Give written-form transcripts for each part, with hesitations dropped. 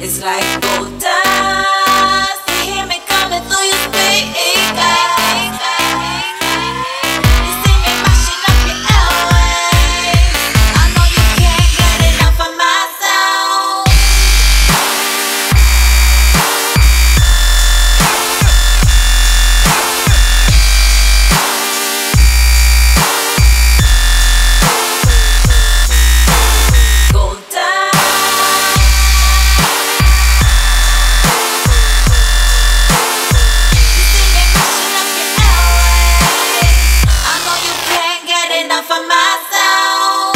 It's like gold dust. You hear me coming through your speakers. You see me mashing up your airwaves. I know you can't get enough of my sound. Gold dust. You see me mashing up your airwaves. I know you can't get enough of my sound.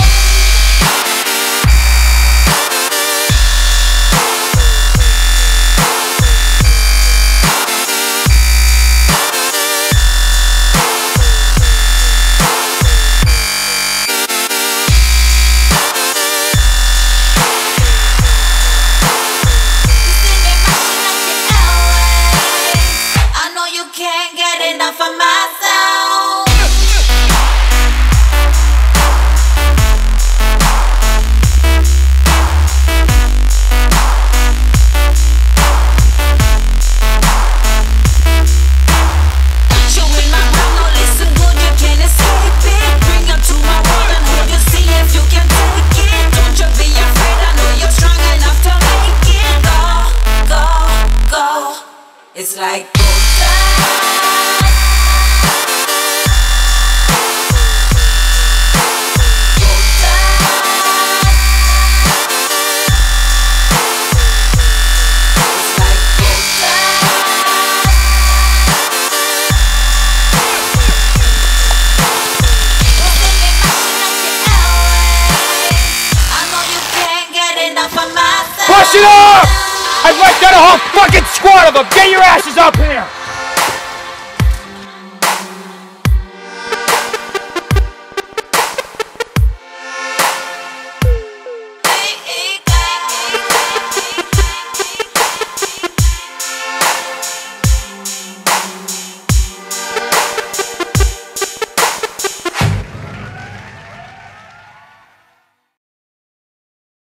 You see me mashing up your airwaves. I know you can't get enough of my sound. Got you in my round, no listen good, you can't escape it. Bring you to my world and hold you, see if you can take it. Don't you be afraid, I know you're strong enough to make it. Go, go, go. It's like gold dust. Gold dust. It's like gold dust. You see me mashing up your airwaves. I know you can't get enough of my sound. Push it up! I'd like that a whole fucking squad of them! Get your asses up here!